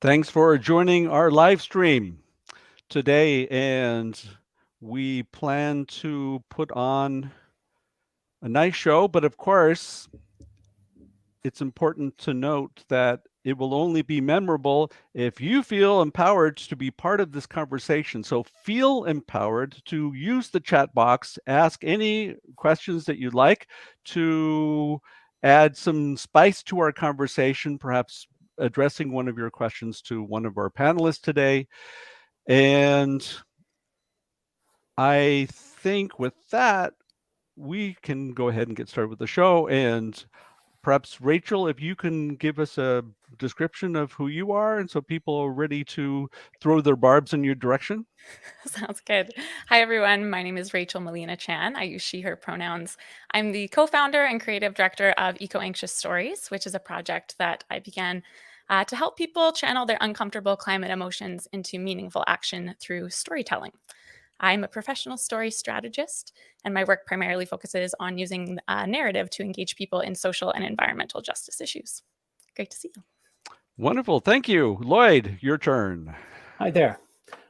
Thanks for joining our live stream today, and we plan to put on a nice show, but of course, it's important to note that it will only be memorable if you feel empowered to be part of this conversation. So feel empowered to use the chat box, ask any questions that you'd like to add some spice to our conversation, perhaps addressing one of your questions to one of our panelists today. And I think with that, we can go ahead and get started with the show. And perhaps, Rachel, if you can give us a description of who you are, and so people are ready to throw their barbs in your direction. Sounds good. Hi, everyone. My name is Rachel Molina Chan. I use she, her pronouns. I'm the co-founder and creative director of Eco-Anxious Stories, which is a project that I began to help people channel their uncomfortable climate emotions into meaningful action through storytelling. I'm a professional story strategist, and my work primarily focuses on using narrative to engage people in social and environmental justice issues. Great to see you. Wonderful. Thank you. Lloyd, your turn. Hi there.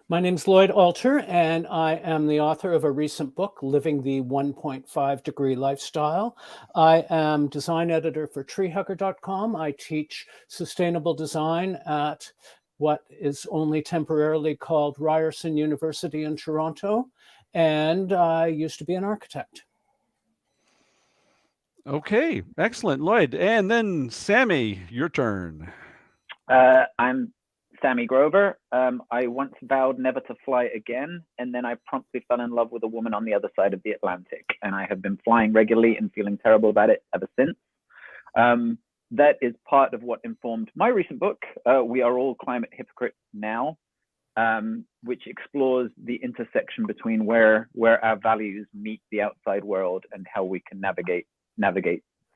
My name's Lloyd Alter, and I am the author of a recent book, Living the 1.5 Degree Lifestyle. I am design editor for treehugger.com. I teach sustainable design at what is only temporarily called Ryerson University in Toronto, and I used to be an architect. Okay, excellent, Lloyd. And then Sammy, your turn. I'm Sammy Grover. I once vowed never to fly again, and then I promptly fell in love with a woman on the other side of the Atlantic, and I have been flying regularly and feeling terrible about it ever since. That is part of what informed my recent book, We Are All Climate Hypocrites Now, which explores the intersection between where our values meet the outside world and how we can navigate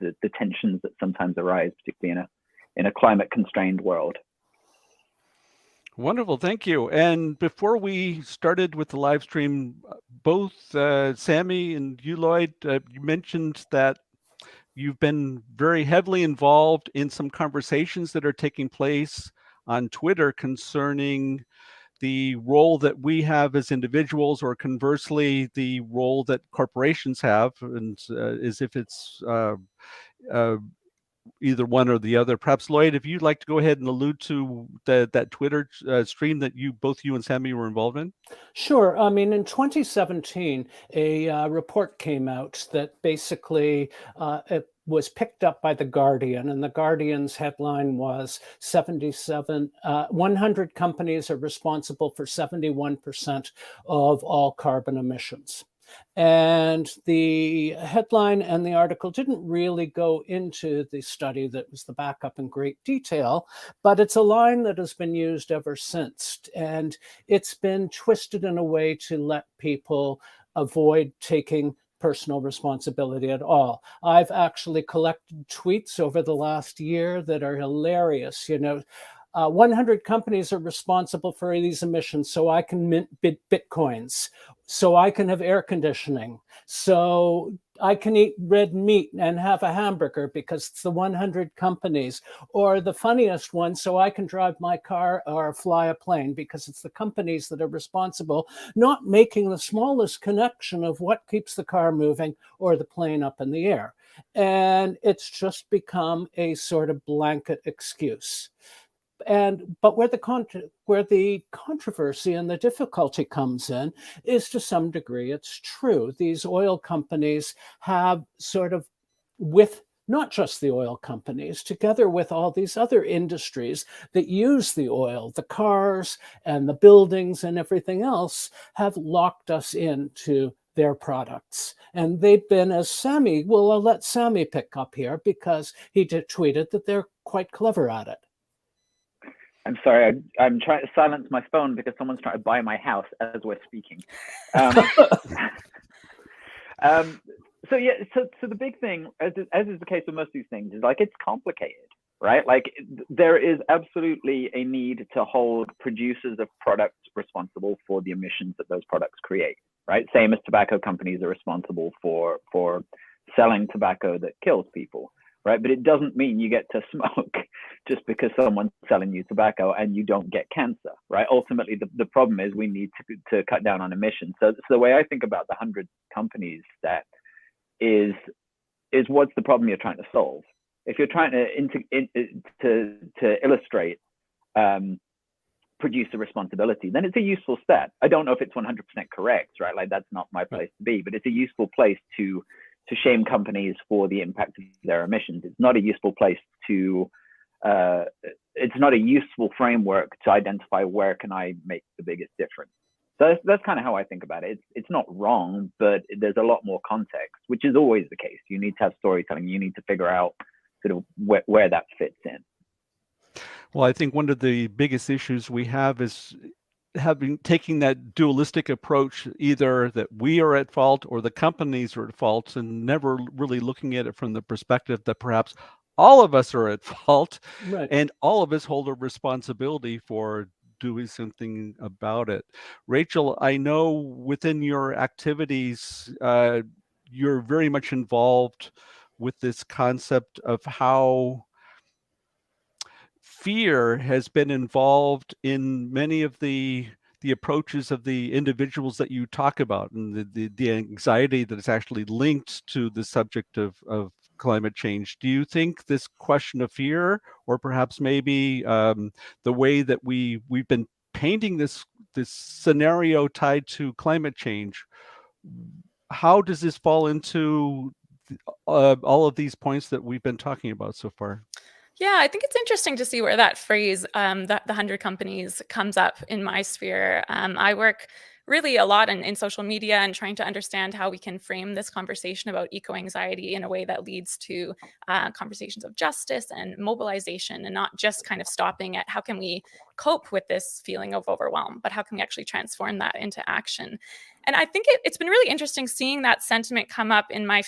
the tensions that sometimes arise, particularly in a climate-constrained world. Wonderful, thank you. And before we started with the live stream, both Sammy and you, Lloyd, you mentioned that you've been very heavily involved in some conversations that are taking place on Twitter concerning the role that we have as individuals, or conversely, the role that corporations have, and as if it's either one or the other. Perhaps, Lloyd, if you'd like to go ahead and allude to that Twitter stream that both you and Sammy were involved in. Sure. I mean, in 2017, a report came out that basically it was picked up by The Guardian, and The Guardian's headline was 100 companies are responsible for 71% of all carbon emissions. And the headline and the article didn't really go into the study that was the backup in great detail, but it's a line that has been used ever since. And it's been twisted in a way to let people avoid taking personal responsibility at all. I've actually collected tweets over the last year that are hilarious. 100 companies are responsible for these emissions, so I can mint bitcoins, so I can have air conditioning, so I can eat red meat and have a hamburger because it's the 100 companies. Or the funniest one, so I can drive my car or fly a plane because it's the companies that are responsible, not making the smallest connection of what keeps the car moving or the plane up in the air. And it's just become a sort of blanket excuse. But where the controversy and the difficulty comes in is, to some degree, it's true. These oil companies have sort of, with not just the oil companies, together with all these other industries that use the oil, the cars and the buildings and everything else, have locked us into their products. And they've been, as Sammy, well, I'll let Sammy pick up here because he tweeted that they're quite clever at it. I'm sorry, I'm trying to silence my phone because someone's trying to buy my house as we're speaking. So the big thing, as is the case with most of these things, is like it's complicated, right? Like there is absolutely a need to hold producers of products responsible for the emissions that those products create, right? Same as tobacco companies are responsible for selling tobacco that kills people, right? But it doesn't mean you get to smoke just because someone's selling you tobacco and you don't get cancer, right? Ultimately, the problem is we need to cut down on emissions. So the way I think about the 100 companies that is what's the problem you're trying to solve? If you're trying to illustrate producer responsibility, then it's a useful step. I don't know if it's 100% correct, right? Like that's not my place to be, but it's a useful place to shame companies for the impact of their emissions. It's not a useful place to, it's not a useful framework to identify where can I make the biggest difference. So that's kind of how I think about it. It's not wrong, but there's a lot more context, which is always the case. You need to have storytelling. You need to figure out sort of where that fits in. Well, I think one of the biggest issues we have is taking that dualistic approach, either that we are at fault or the companies are at fault, and never really looking at it from the perspective that perhaps all of us are at fault, Right. and all of us hold a responsibility for doing something about it. Rachel, I know within your activities, you're very much involved with this concept of how fear has been involved in many of the approaches of the individuals that you talk about, and the anxiety that is actually linked to the subject of climate change. Do you think this question of fear, or perhaps maybe the way that we've been painting this scenario tied to climate change, how does this fall into all of these points that we've been talking about so far? Yeah, I think it's interesting to see where that phrase, the 100 companies, comes up in my sphere. I work really a lot in social media and trying to understand how we can frame this conversation about eco-anxiety in a way that leads to conversations of justice and mobilization, and not just kind of stopping at how can we cope with this feeling of overwhelm, but how can we actually transform that into action. And I think it's been really interesting seeing that sentiment come up in my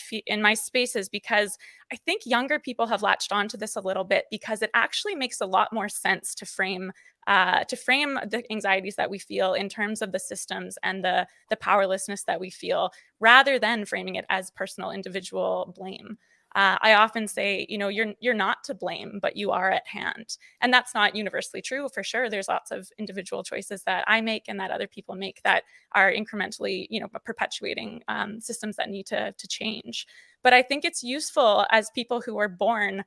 spaces, because I think younger people have latched onto this a little bit, because it actually makes a lot more sense to frame the anxieties that we feel in terms of the systems and the powerlessness that we feel, rather than framing it as personal individual blame. I often say, you're not to blame, but you are at hand. And that's not universally true, for sure. There's lots of individual choices that I make and that other people make that are incrementally, perpetuating systems that need to change. But I think it's useful as people who were born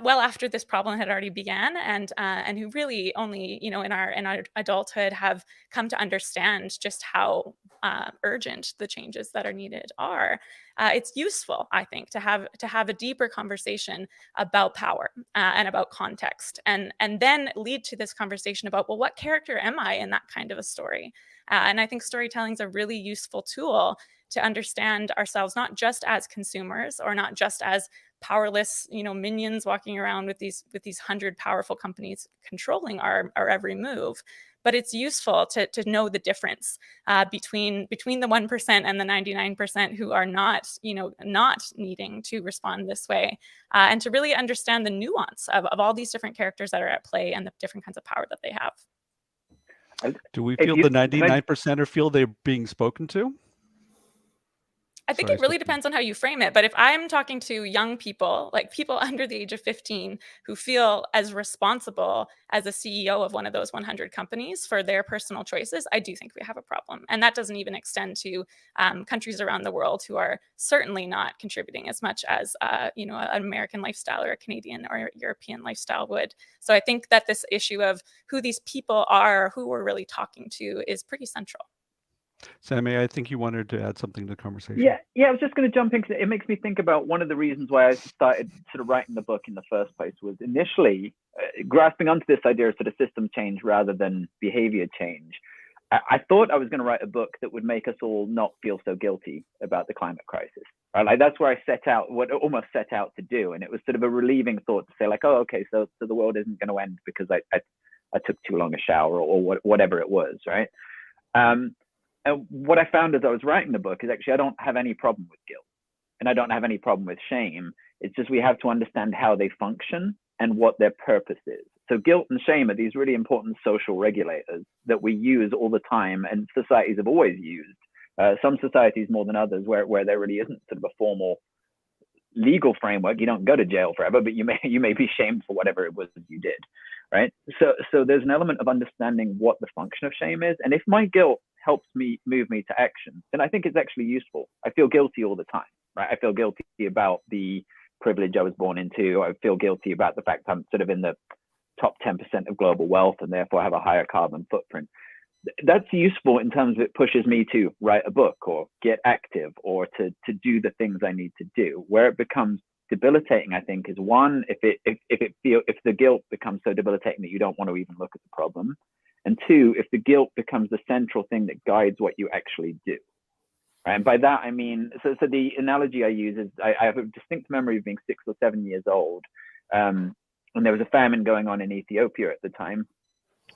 well after this problem had already began, and who really only, in our adulthood have come to understand just how urgent the changes that are needed are. It's useful, I think, to have a deeper conversation about power and about context, and then lead to this conversation about, well, what character am I in that kind of a story? And I think storytelling is a really useful tool to understand ourselves, not just as consumers, or not just as powerless, minions walking around with these 100 powerful companies controlling our every move. But it's useful to know the difference between the 1% and the 99% who are not needing to respond this way, and to really understand the nuance of all these different characters that are at play and the different kinds of power that they have. Do we feel the 99% or feel they're being spoken to? I think it really depends on how you frame it. But if I'm talking to young people, like people under the age of 15, who feel as responsible as a CEO of one of those 100 companies for their personal choices, I do think we have a problem. And that doesn't even extend to countries around the world who are certainly not contributing as much as an American lifestyle or a Canadian or European lifestyle would. So I think that this issue of who these people are, who we're really talking to, is pretty central. Sammy, I think you wanted to add something to the conversation. Yeah, I was just going to jump in, because it makes me think about one of the reasons why I started sort of writing the book in the first place was initially grasping onto this idea of sort of system change rather than behavior change. I thought I was going to write a book that would make us all not feel so guilty about the climate crisis. Right? Like that's where I almost set out to do, and it was sort of a relieving thought to say, like, oh, okay, so the world isn't going to end because I took too long a shower or whatever it was, right? And what I found as I was writing the book is actually I don't have any problem with guilt, and I don't have any problem with shame. It's just we have to understand how they function and what their purpose is. So guilt and shame are these really important social regulators that we use all the time, and societies have always used. Some societies more than others, where there really isn't sort of a formal legal framework, you don't go to jail forever, but you may be shamed for whatever it was you did, right? So there's an element of understanding what the function of shame is, and if my guilt helps me move me to action, then I think it's actually useful. I feel guilty all the time, right? I feel guilty about the privilege I was born into. I feel guilty about the fact I'm sort of in the top 10% of global wealth and therefore have a higher carbon footprint. That's useful in terms of it pushes me to write a book or get active or to do the things I need to do. Where it becomes debilitating, I think, is one, if the guilt becomes so debilitating that you don't want to even look at the problem, and two, if the guilt becomes the central thing that guides what you actually do. Right? And by that I mean, so the analogy I use is I have a distinct memory of being 6 or 7 years old, and there was a famine going on in Ethiopia at the time.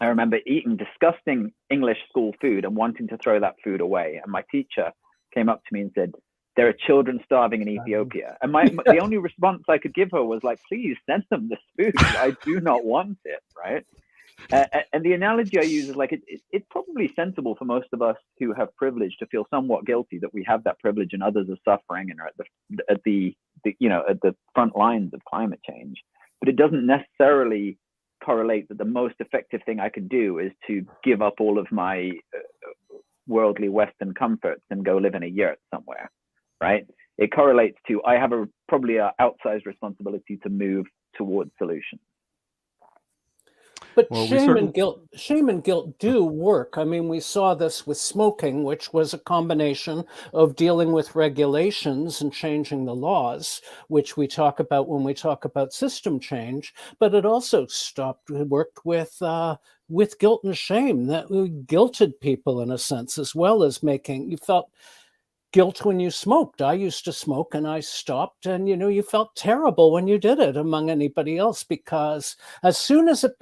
I remember eating disgusting English school food and wanting to throw that food away. And my teacher came up to me and said, "There are children starving in Ethiopia." And the only response I could give her was like, "Please send them this food. I do not want it," right? And the analogy I use is like, it's probably sensible for most of us who have privilege to feel somewhat guilty that we have that privilege and others are suffering and are at the front lines of climate change. But it doesn't necessarily correlate that the most effective thing I could do is to give up all of my worldly Western comforts and go live in a yurt somewhere, right? It correlates to I have probably an outsized responsibility to move towards solutions. But shame and guilt do work. I mean, we saw this with smoking, which was a combination of dealing with regulations and changing the laws, which we talk about when we talk about system change. But it also worked with guilt and shame, that we guilted people in a sense, as well as you felt guilt when you smoked. I used to smoke and I stopped, and you felt terrible when you did it among anybody else, because as soon as it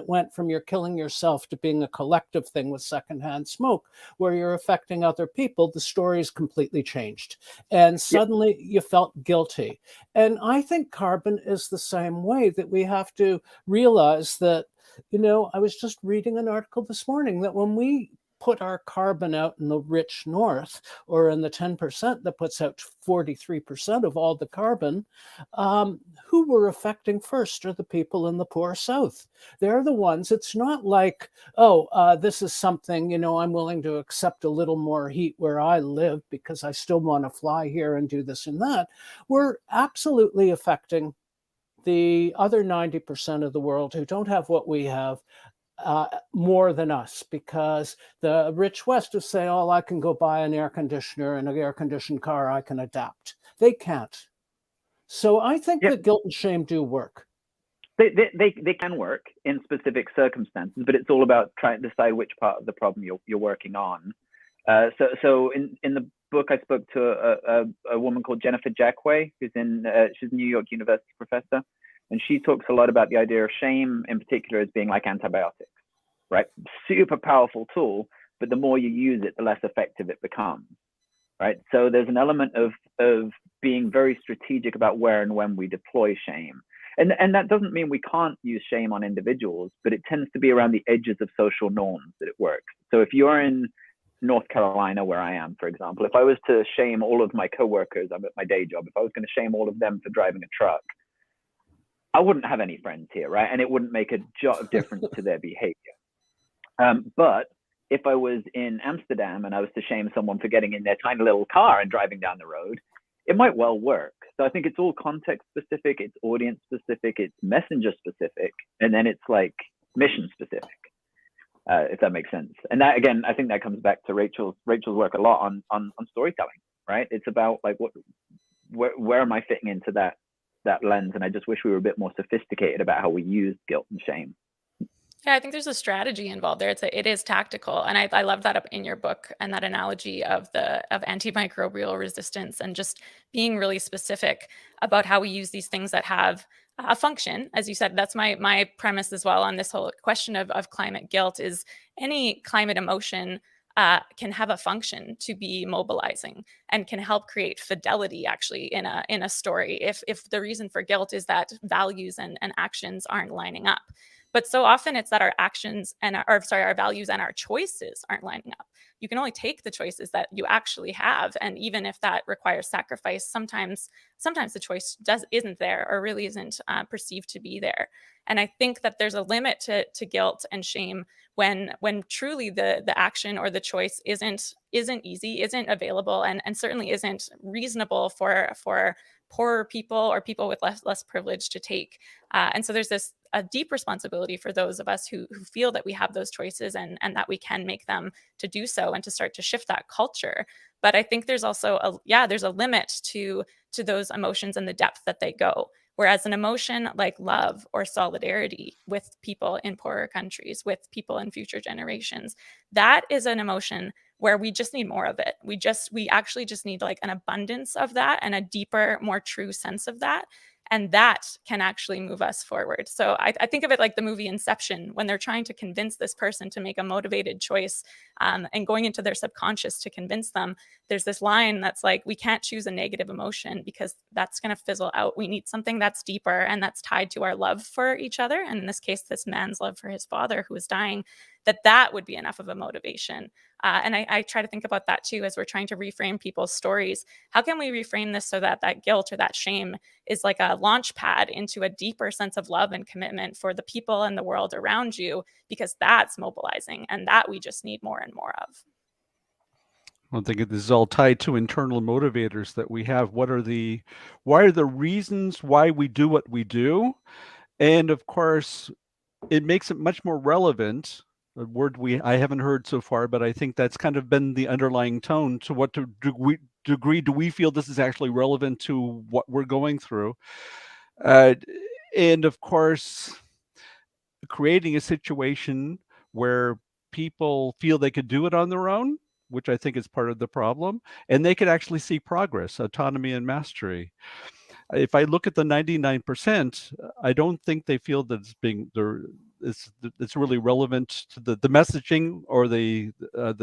went from you're killing yourself to being a collective thing with secondhand smoke where you're affecting other people, the story's completely changed. And suddenly you felt guilty. And I think carbon is the same way, that we have to realize that, I was just reading an article this morning that when we put our carbon out in the rich north, or in the 10% that puts out 43% of all the carbon, who we're affecting first are the people in the poor south. They're the ones. It's not like, this is something, I'm willing to accept a little more heat where I live because I still want to fly here and do this and that. We're absolutely affecting the other 90% of the world who don't have what we have, more than us, because the rich West is saying, I can go buy an air conditioner and an air-conditioned car, I can adapt. They can't. So I think that guilt and shame do work. They can work in specific circumstances, but it's all about trying to decide which part of the problem you're working on. So in the book, I spoke to a woman called Jennifer Jackway, who's she's a New York University professor. And she talks a lot about the idea of shame in particular as being like antibiotics, right? Super powerful tool, but the more you use it, the less effective it becomes, right? So there's an element of being very strategic about where and when we deploy shame. And that doesn't mean we can't use shame on individuals, but it tends to be around the edges of social norms that it works. So if you're in North Carolina, where I am, for example, if I was to shame all of my coworkers, I'm at my day job, if I was going to shame all of them for driving a truck, I wouldn't have any friends here, right? And it wouldn't make a jot of difference to their behavior. But if I was in Amsterdam and I was to shame someone for getting in their tiny little car and driving down the road, it might well work. So I think it's all context specific, it's audience specific, it's messenger specific, and then it's like mission specific, if that makes sense. And that, again, I think that comes back to Rachel's work a lot on storytelling, right? It's about like where am I fitting into that lens, and I just wish we were a bit more sophisticated about how we use guilt and shame. Yeah, I think there's a strategy involved there. It is tactical, and I love that up in your book and that analogy of antimicrobial resistance and just being really specific about how we use these things that have a function. As you said, that's my premise as well on this whole question of climate guilt. Is any climate emotion can have a function to be mobilizing and can help create fidelity actually in a story if the reason for guilt is that values and actions aren't lining up. But so often it's that our actions and our values and our choices aren't lining up. You can only take the choices that you actually have, and even if that requires sacrifice, sometimes the choice isn't there, or really isn't perceived to be there. And I think that there's a limit to guilt and shame when truly the action or the choice isn't easy, isn't available, and certainly isn't reasonable for poorer people or people with less privilege to take. And so there's a deep responsibility for those of us who feel that we have those choices and that we can make them, to do so and to start to shift that culture. But I think there's also there's a limit to those emotions and the depth that they go. Whereas an emotion like love or solidarity with people in poorer countries, with people in future generations, that is an emotion where we just need more of it. We actually just need like an abundance of that and a deeper, more true sense of that. And that can actually move us forward. So I think of it like the movie Inception, when they're trying to convince this person to make a motivated choice, and going into their subconscious to convince them. There's this line that's like, we can't choose a negative emotion because that's going to fizzle out. We need something that's deeper and that's tied to our love for each other. And in this case, this man's love for his father who was dying, that would be enough of a motivation. And I try to think about that too, as we're trying to reframe people's stories. How can we reframe this so that that guilt or that shame is like a launch pad into a deeper sense of love and commitment for the people and the world around you? Because that's mobilizing, and that we just need more and more of. I think this is all tied to internal motivators that we have. Why are the reasons why we do what we do? And of course, it makes it much more relevant. A word I haven't heard so far, but I think that's kind of been the underlying tone. To what degree do we feel this is actually relevant to what we're going through? And of course, creating a situation where people feel they could do it on their own, which I think is part of the problem, and they could actually see progress, autonomy, and mastery. If I look at the 99%, I don't think they feel that it's really relevant to the messaging, or the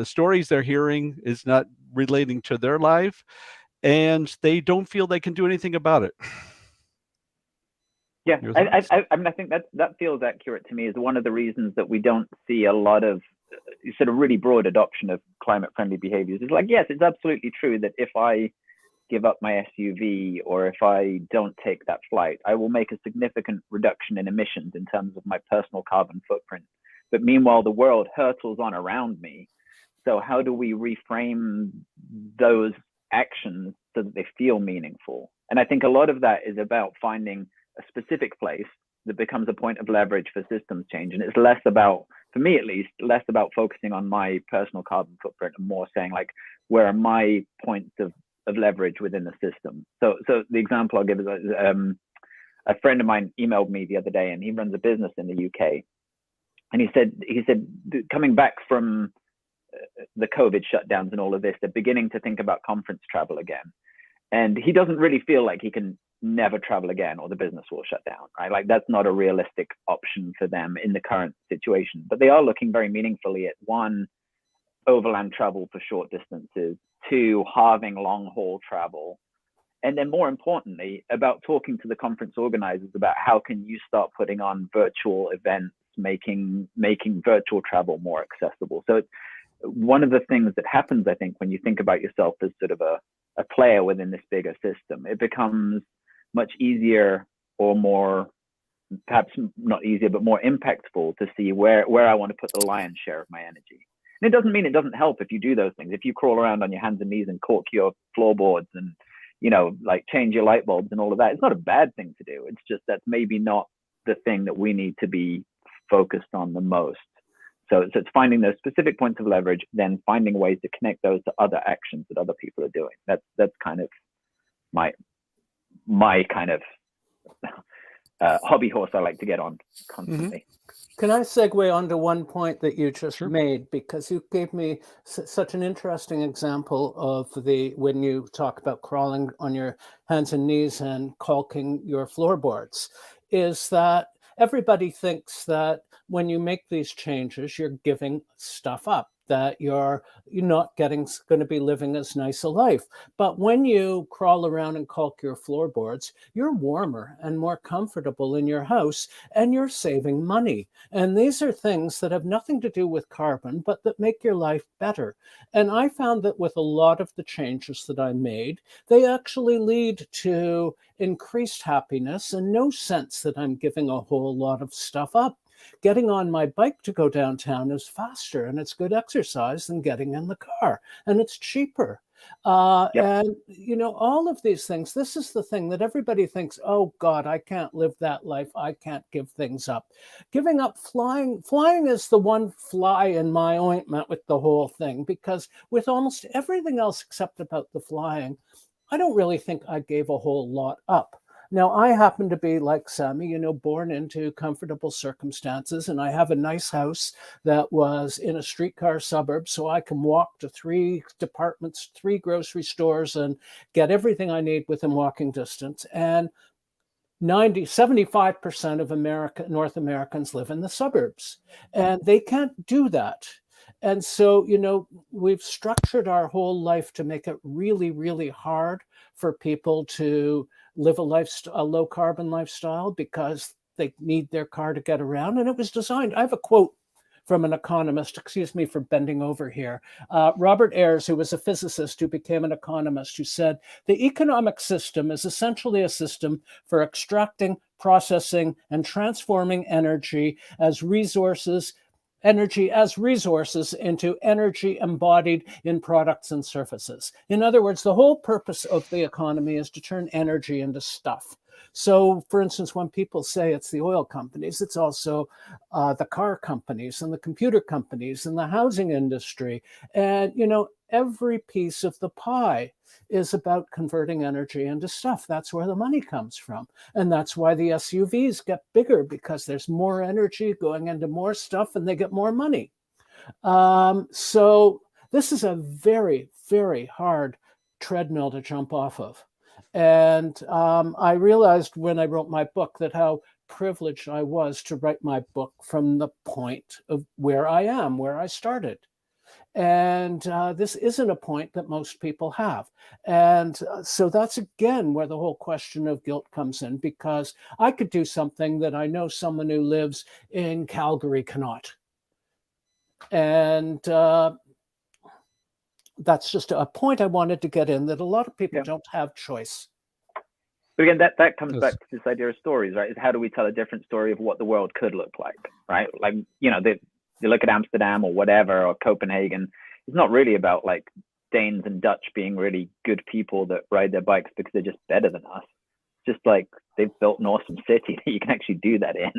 stories they're hearing is not relating to their life, and they don't feel they can do anything about it. Yeah, I mean, I think that feels accurate to me. Is one of the reasons that we don't see a lot of sort of really broad adoption of climate-friendly behaviors. It's like, yes, it's absolutely true that if I give up my SUV, or if I don't take that flight, I will make a significant reduction in emissions in terms of my personal carbon footprint. But meanwhile, the world hurtles on around me. So how do we reframe those actions so that they feel meaningful? And I think a lot of that is about finding a specific place that becomes a point of leverage for systems change. And it's less about, for me at least, less about focusing on my personal carbon footprint and more saying, like, where are my points of leverage within the system? So the example I'll give is a friend of mine emailed me the other day, and he runs a business in the UK. And he said coming back from the COVID shutdowns and all of this, they're beginning to think about conference travel again. And he doesn't really feel like he can never travel again or the business will shut down, right? Like, that's not a realistic option for them in the current situation. But they are looking very meaningfully at, one, overland travel for short distances, two, halving long haul travel, and then more importantly, about talking to the conference organizers about how can you start putting on virtual events, making virtual travel more accessible. So it's one of the things that happens, I think, when you think about yourself as sort of a player within this bigger system, it becomes much easier, or more, perhaps not easier, but more impactful to see where I want to put the lion's share of my energy. And it doesn't mean it doesn't help if you do those things. If you crawl around on your hands and knees and cork your floorboards and, like, change your light bulbs and all of that, it's not a bad thing to do. It's just that's maybe not the thing that we need to be focused on the most. So it's finding those specific points of leverage, then finding ways to connect those to other actions that other people are doing. That's kind of my kind of hobby horse I like to get on constantly. Mm-hmm. Can I segue onto one point that you just made, because you gave me such an interesting example of when you talk about crawling on your hands and knees and caulking your floorboards, is that everybody thinks that when you make these changes, you're giving stuff up. that you're not going to be living as nice a life. But when you crawl around and caulk your floorboards, you're warmer and more comfortable in your house, and you're saving money. And these are things that have nothing to do with carbon, but that make your life better. And I found that with a lot of the changes that I made, they actually lead to increased happiness and no sense that I'm giving a whole lot of stuff up. Getting on my bike to go downtown is faster and it's good exercise than getting in the car, and it's cheaper. And, all of these things, this is the thing that everybody thinks, oh God, I can't live that life. I can't give things up. Giving up flying is the one fly in my ointment with the whole thing, because with almost everything else except about the flying, I don't really think I gave a whole lot up. Now, I happen to be like Sammy, born into comfortable circumstances, and I have a nice house that was in a streetcar suburb, so I can walk to 3 departments, 3 grocery stores, and get everything I need within walking distance. And 75% of North Americans live in the suburbs, and they can't do that. And so, we've structured our whole life to make it really, really hard for people to live a low carbon lifestyle because they need their car to get around. And it was designed. I have a quote from an economist, excuse me for bending over here, Robert Ayres, who was a physicist who became an economist, who said, "The economic system is essentially a system for extracting, processing, and transforming energy as resources into energy embodied in products and services." In other words, the whole purpose of the economy is to turn energy into stuff. So, for instance, when people say it's the oil companies, it's also the car companies and the computer companies and the housing industry. And, every piece of the pie is about converting energy into stuff. That's where the money comes from. And that's why the SUVs get bigger, because there's more energy going into more stuff and they get more money. So this is a very, very hard treadmill to jump off of. And I realized when I wrote my book that how privileged I was to write my book from the point of where I am, where I started. And this isn't a point that most people have. And so that's, again, where the whole question of guilt comes in, because I could do something that I know someone who lives in Calgary cannot. And that's just a point I wanted to get in, that a lot of people don't have choice. But again, that comes back to this idea of stories, right? Is how do we tell a different story of what the world could look like, right? Like, you look at Amsterdam or whatever, or Copenhagen, it's not really about like Danes and Dutch being really good people that ride their bikes because they're just better than us. Just like they've built an awesome city that you can actually do that in,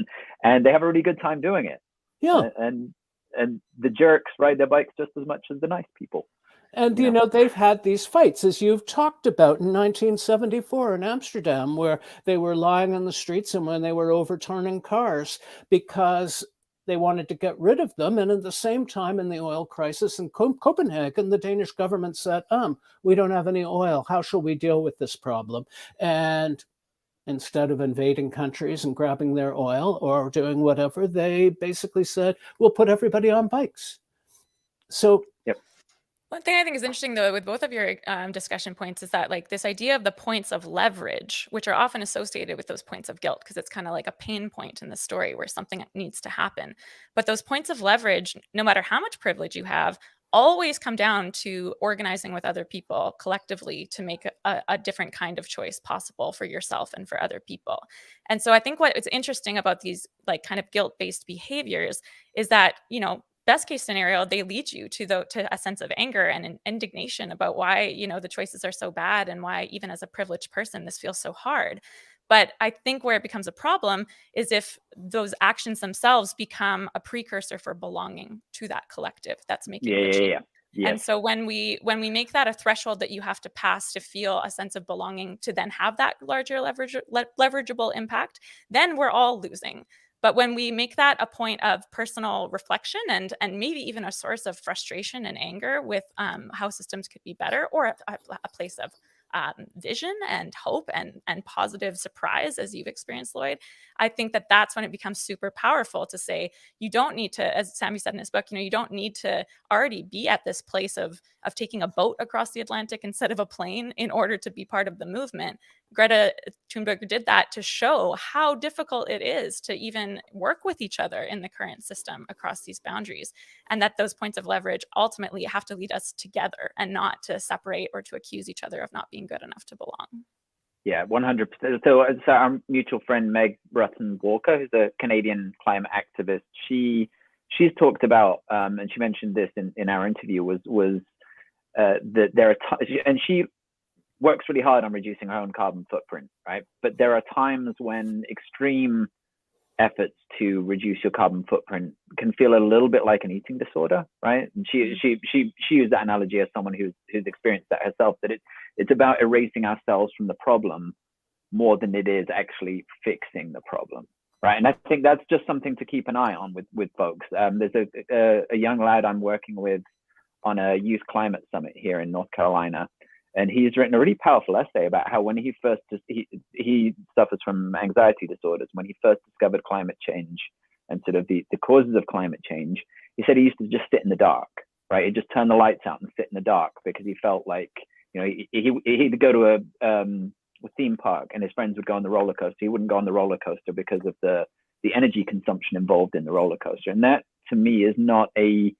and they have a really good time doing it. Yeah. And the jerks ride their bikes just as much as the nice people. And, they've had these fights, as you've talked about, in 1974 in Amsterdam, where they were lying on the streets and when they were overturning cars because they wanted to get rid of them. And at the same time, in the oil crisis in Copenhagen, the Danish government said, we don't have any oil. How shall we deal with this problem? And instead of invading countries and grabbing their oil or doing whatever, they basically said, we'll put everybody on bikes. So, one thing I think is interesting, though, with both of your discussion points is that, like, this idea of the points of leverage, which are often associated with those points of guilt, because it's kind of like a pain point in the story where something needs to happen. But those points of leverage, no matter how much privilege you have, always come down to organizing with other people collectively to make a different kind of choice possible for yourself and for other people. And so I think what is interesting about these, like, kind of guilt-based behaviors is that, best case scenario, they lead you to a sense of anger and indignation about why, the choices are so bad and why, even as a privileged person, this feels so hard. But I think where it becomes a problem is if those actions themselves become a precursor for belonging to that collective that's making the change. Yes. And so when we make that a threshold that you have to pass to feel a sense of belonging, to then have that larger leverageable impact, then we're all losing. But when we make that a point of personal reflection and maybe even a source of frustration and anger with how systems could be better, or a place of vision and hope and positive surprise, as you've experienced, Lloyd, I think that that's when it becomes super powerful to say, you don't need to, as Sammy said in his book, you don't need to already be at this place of taking a boat across the Atlantic instead of a plane in order to be part of the movement. Greta Thunberg did that to show how difficult it is to even work with each other in the current system across these boundaries, and that those points of leverage ultimately have to lead us together and not to separate or to accuse each other of not being good enough to belong. Yeah, 100%. So our mutual friend Meg Brutton Walker, who's a Canadian climate activist, she's talked about, and she mentioned this in our interview, was that there are and she works really hard on reducing her own carbon footprint, right? But there are times when extreme efforts to reduce your carbon footprint can feel a little bit like an eating disorder, right? And she used that analogy as someone who's experienced that herself, that it's about erasing ourselves from the problem more than it is actually fixing the problem, right? And I think that's just something to keep an eye on with folks. There's a young lad I'm working with on a youth climate summit here in North Carolina, and he's written a really powerful essay about how when he suffers from anxiety disorders. When he first discovered climate change and sort of the causes of climate change, he said he used to just sit in the dark, right? He'd just turn the lights out and sit in the dark because he felt like, he'd go to a theme park and his friends would go on the roller coaster. He wouldn't go on the roller coaster because of the energy consumption involved in the roller coaster. And that, to me, is not a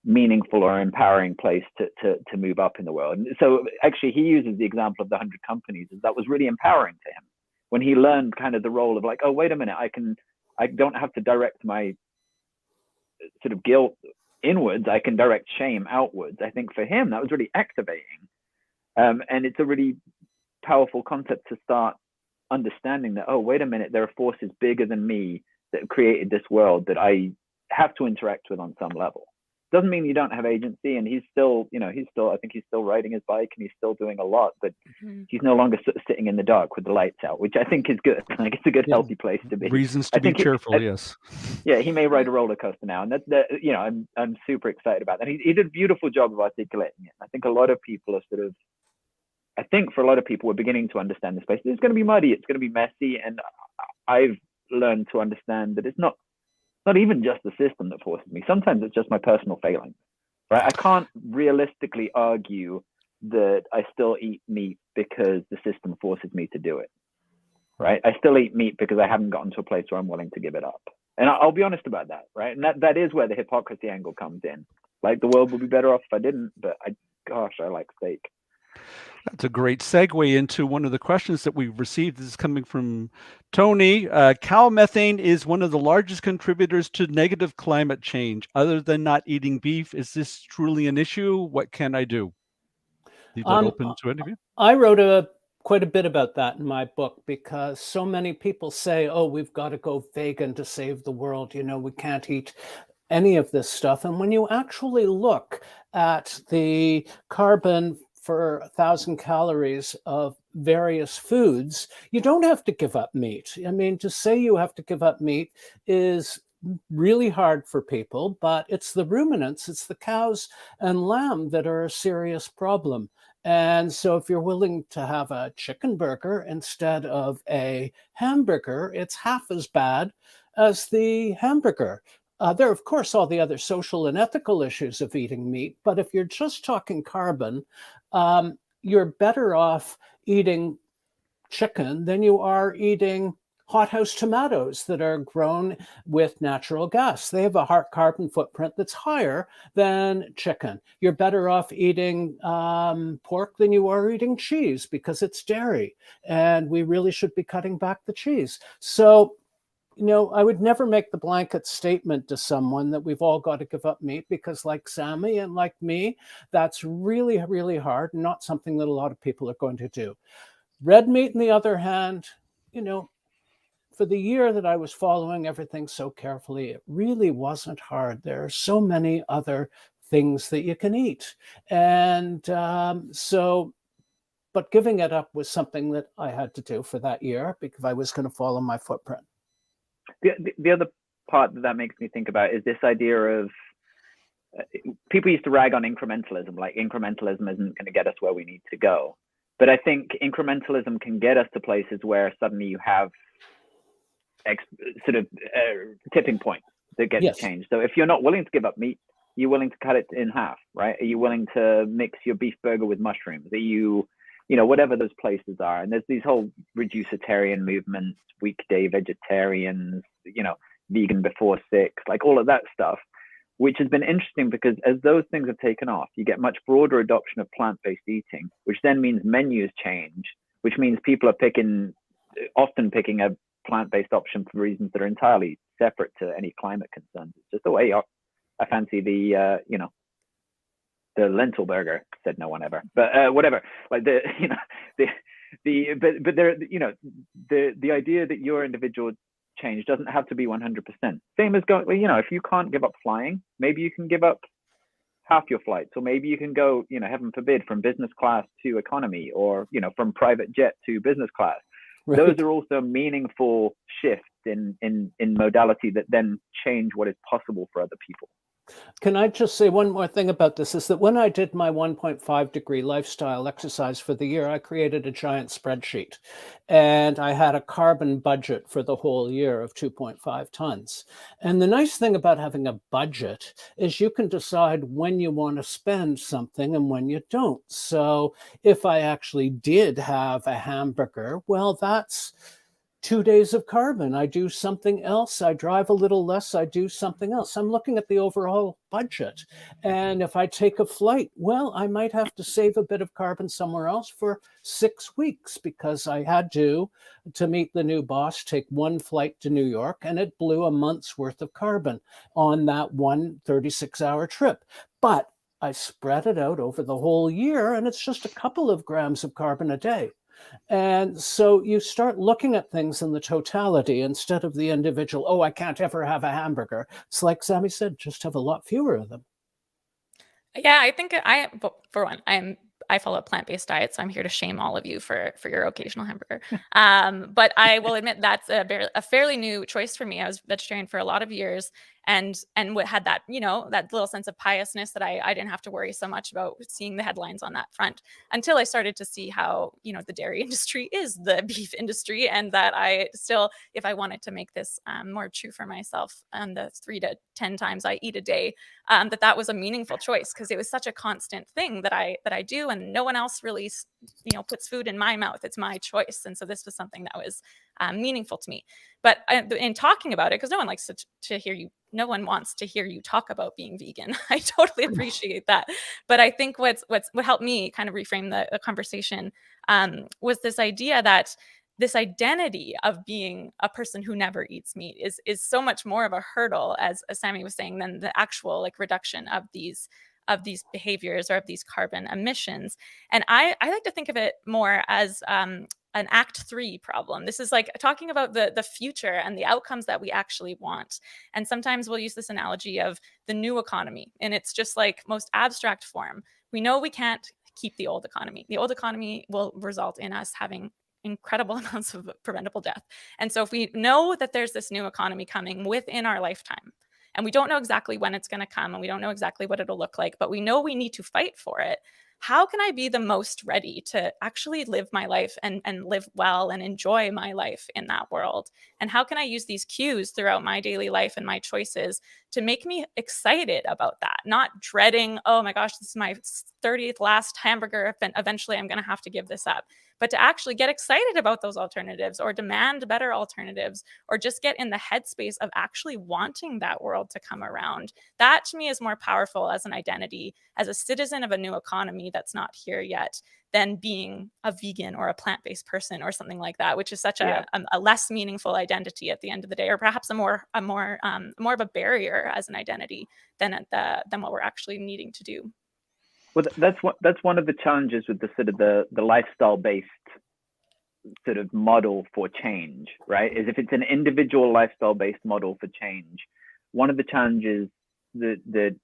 meaningful or empowering place to move up in the world. And so actually he uses the example of the 100 companies, as that was really empowering to him when he learned kind of the role of like, oh, wait a minute, I don't have to direct my sort of guilt inwards, I can direct shame outwards. I think for him that was really activating, and it's a really powerful concept to start understanding that, oh, wait a minute, there are forces bigger than me that have created this world that I have to interact with on some level. Doesn't mean you don't have agency, and he's still, I think he's still riding his bike and he's still doing a lot, but he's no longer sitting in the dark with the lights out, which I think is good. Like, it's a good, healthy place to be. Reasons to be cheerful, yes. Yeah, he may ride a roller coaster now, and I'm super excited about that. He did a beautiful job of articulating it. I think a lot of people are for a lot of people, we're beginning to understand this space. It's going to be muddy, it's going to be messy, and I've learned to understand that it's not even just the system that forces me. Sometimes it's just my personal failings, right? I can't realistically argue that I still eat meat because the system forces me to do it, right? I still eat meat because I haven't gotten to a place where I'm willing to give it up. And I'll be honest about that, right? And that is where the hypocrisy angle comes in. Like, the world would be better off if I didn't, but I like steak. That's a great segue into one of the questions that we've received. This is coming from Tony. Cow methane is one of the largest contributors to negative climate change. Other than not eating beef, is this truly an issue? What can I do? Leave that open to any of you. I wrote quite a bit about that in my book, because so many people say, oh, we've got to go vegan to save the world. We can't eat any of this stuff. And when you actually look at the carbon for 1,000 calories of various foods, you don't have to give up meat. I mean, to say you have to give up meat is really hard for people, but it's the ruminants, it's the cows and lamb that are a serious problem. And so if you're willing to have a chicken burger instead of a hamburger, it's half as bad as the hamburger. There are, of course, all the other social and ethical issues of eating meat, but if you're just talking carbon, you're better off eating chicken than you are eating hothouse tomatoes that are grown with natural gas. They have a carbon footprint that's higher than chicken. You're better off eating pork than you are eating cheese because it's dairy, and we really should be cutting back the cheese. So, I would never make the blanket statement to someone that we've all got to give up meat, because like Sammy and like me, that's really, really hard and not something that a lot of people are going to do. Red meat, on the other hand, for the year that I was following everything so carefully, it really wasn't hard. There are so many other things that you can eat. And but giving it up was something that I had to do for that year because I was going to follow my footprint. The other part that makes me think about is this idea of people used to rag on incrementalism, like incrementalism isn't going to get us where we need to go. But I think incrementalism can get us to places where suddenly you have tipping points that get Yes. changed. So if you're not willing to give up meat, you're willing to cut it in half, right? Are you willing to mix your beef burger with mushrooms? Are you, whatever those places are. And there's these whole reducitarian movements, weekday vegetarians, vegan before 6, like all of that stuff, which has been interesting because as those things have taken off, you get much broader adoption of plant-based eating, which then means menus change, which means people are often picking a plant-based option for reasons that are entirely separate to any climate concerns. It's just the way I fancy the lentil burger, said no one ever, but whatever. Like the idea that your individual change doesn't have to be 100%. Same as going, if you can't give up flying, maybe you can give up half your flights, or maybe you can go, heaven forbid, from business class to economy, or from private jet to business class. Right. Those are also meaningful shifts in modality that then change what is possible for other people. Can I just say one more thing about this, is that when I did my 1.5 degree lifestyle exercise for the year, I created a giant spreadsheet, and I had a carbon budget for the whole year of 2.5 tons. And the nice thing about having a budget is you can decide when you want to spend something and when you don't. So if I actually did have a hamburger, well, that's 2 days of carbon. I do something else. I drive a little less. I do something else. I'm looking at the overall budget. And if I take a flight, well, I might have to save a bit of carbon somewhere else for 6 weeks, because I had to meet the new boss, take one flight to New York, and it blew a month's worth of carbon on that one 36-hour trip. But I spread it out over the whole year, and it's just a couple of grams of carbon a day. And so you start looking at things in the totality instead of the individual, oh, I can't ever have a hamburger. It's like Sammy said, just have a lot fewer of them. Yeah, I think for one, I follow a plant-based diet, so I'm here to shame all of you for your occasional hamburger. But I will admit that's a fairly new choice for me. I was vegetarian for a lot of years, and what had that, that little sense of piousness that I didn't have to worry so much about seeing the headlines on that front, until I started to see how, the dairy industry is the beef industry, and that I still, if I wanted to make this more true for myself, and the 3 to 10 times I eat a day, that was a meaningful choice, because it was such a constant thing that I do, and no one else really, puts food in my mouth. It's my choice. And so this was something that was meaningful to me. But in talking about it, because no one likes to hear you, no one wants to hear you talk about being vegan. I totally appreciate that. But I think what helped me kind of reframe the conversation was this idea that this identity of being a person who never eats meat is so much more of a hurdle, as Sammy was saying, than the actual reduction of these behaviors or of these carbon emissions. And I like to think of it more as an Act 3 problem. This is like talking about the future and the outcomes that we actually want. And sometimes we'll use this analogy of the new economy, and it's just like most abstract form. We know we can't keep the old economy. The old economy will result in us having incredible amounts of preventable death. And so if we know that there's this new economy coming within our lifetime, and we don't know exactly when it's going to come, and we don't know exactly what it'll look like, but we know we need to fight for it, how can I be the most ready to actually live my life and live well and enjoy my life in that world? And how can I use these cues throughout my daily life and my choices to make me excited about that, not dreading, oh my gosh, this is my 30th last hamburger, and eventually I'm going to have to give this up, but to actually get excited about those alternatives, or demand better alternatives, or just get in the headspace of actually wanting that world to come around. That to me is more powerful as an identity, as a citizen of a new economy that's not here yet, than being a vegan or a plant-based person or something like that, which is such a less meaningful identity at the end of the day, or perhaps a more of a barrier as an identity than what we're actually needing to do. Well, that's one of the challenges with the sort of the lifestyle-based sort of model for change, right? Is if it's an individual lifestyle-based model for change, one of the challenges that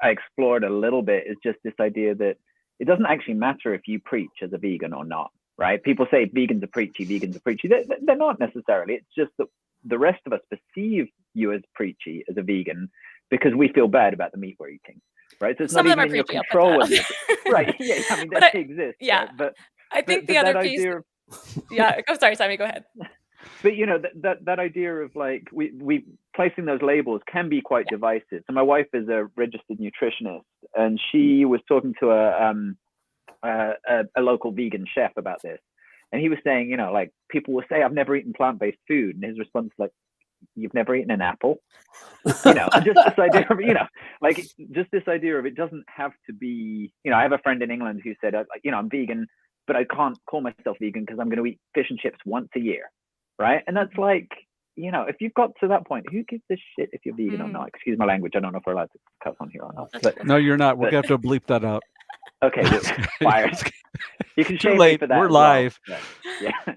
I explored a little bit is just this idea that it doesn't actually matter if you preach as a vegan or not, right? People say vegans are preachy, vegans are preachy. They're not necessarily. It's just that the rest of us perceive you as preachy as a vegan because we feel bad about the meat we're eating, right? So it's Some not of them even are in your preachy, control. Right? Yeah, I mean, they exist. Yeah. Right? I think the that other piece. idea of, Yeah. Oh, sorry, Sammy. Go ahead. but you know, that idea of like we placing those labels can be quite divisive. So my wife is a registered nutritionist, and she was talking to a local vegan chef about this, and he was saying, you know, like people will say, "I've never eaten plant-based food," and his response is like, "You've never eaten an apple." You know, and just this idea of, you know, like just this idea of it doesn't have to be, you know, I have a friend in England who said, you know, I'm vegan, but I can't call myself vegan because I'm going to eat fish and chips once a year. Right. And that's like, you know, if you've got to that point, who gives a shit if you're vegan or not? Excuse my language. I don't know if we're allowed to cuss on here or not. But, No, you're not. We're going to have to bleep that out. Okay. Fire. You can Too shame late. me for that. We're live. Well. Yeah.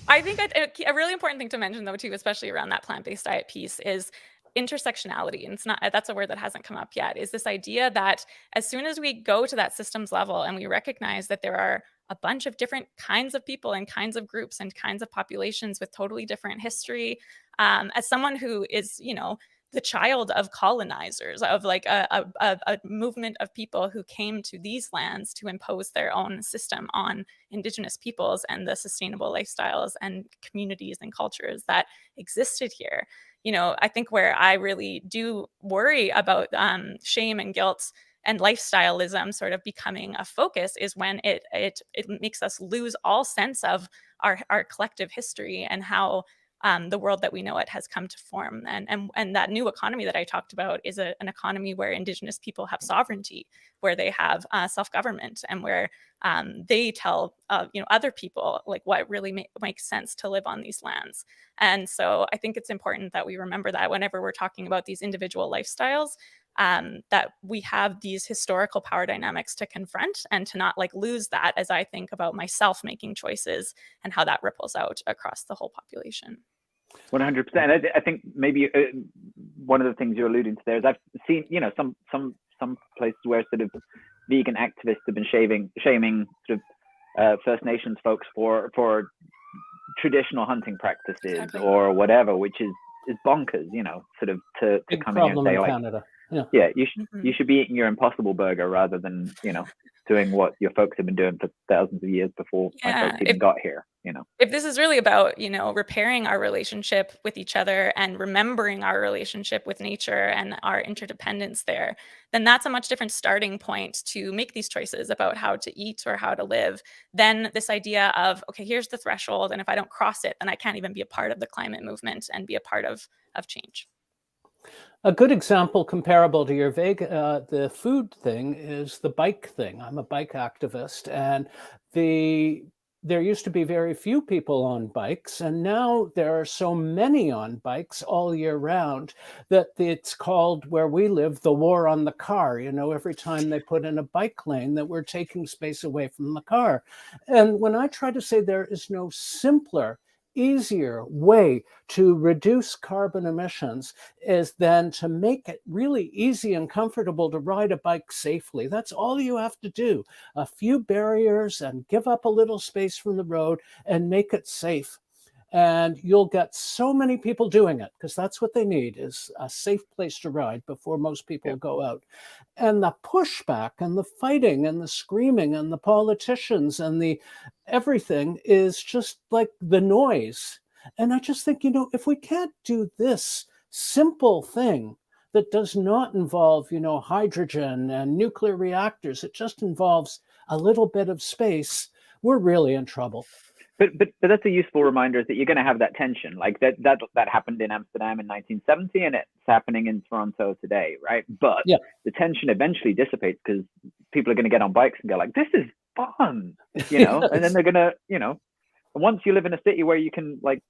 I think a really important thing to mention, though, too, especially around that plant-based diet piece, is intersectionality. And it's not, that's a word that hasn't come up yet, is this idea that as soon as we go to that systems level and we recognize that there are a bunch of different kinds of people and kinds of groups and kinds of populations with totally different history, as someone who is, you know, the child of colonizers, of like a movement of people who came to these lands to impose their own system on Indigenous peoples and the sustainable lifestyles and communities and cultures that existed here. You know, I think where I really do worry about shame and guilt and lifestyleism sort of becoming a focus is when it makes us lose all sense of our collective history and how the world that we know it has come to form. And that new economy that I talked about is an economy where Indigenous people have sovereignty, where they have self-government, and where they tell you know, other people like what really makes sense to live on these lands. And so I think it's important that we remember that whenever we're talking about these individual lifestyles, that we have these historical power dynamics to confront and to not like lose that as I think about myself making choices and how that ripples out across the whole population. 100%. I think maybe one of the things you're alluding to there is I've seen, you know, some places where sort of vegan activists have been shaming sort of First Nations folks for traditional hunting practices or whatever, which is bonkers, you know, sort of to come in here and say like, Canada. Yeah, you should be eating your Impossible Burger rather than, you know, doing what your folks have been doing for thousands of years before my folks even got here, you know. If this is really about, you know, repairing our relationship with each other and remembering our relationship with nature and our interdependence there, then that's a much different starting point to make these choices about how to eat or how to live than this idea of, okay, here's the threshold, and if I don't cross it, then I can't even be a part of the climate movement and be a part of change. A good example comparable to your the food thing is the bike thing. I'm a bike activist, and there used to be very few people on bikes, and now there are so many on bikes all year round that it's called, where we live, the war on the car. You know, every time they put in a bike lane, that we're taking space away from the car. And when I try to say there is no simpler, easier way to reduce carbon emissions is then to make it really easy and comfortable to ride a bike safely. That's all you have to do. A few barriers and give up a little space from the road and make it safe. And you'll get so many people doing it, because that's what they need, is a safe place to ride before most people go out. And the pushback and the fighting and the screaming and the politicians and the everything is just like the noise. And I just think, you know, if we can't do this simple thing that does not involve, you know, hydrogen and nuclear reactors, it just involves a little bit of space, we're really in trouble. But that's a useful reminder, is that you're going to have that tension. Like that happened in Amsterdam in 1970, and it's happening in Toronto today, right? But the tension eventually dissipates because people are going to get on bikes and go like, "This is fun," you know. And then they're going to, you know, once you live in a city where you can, like,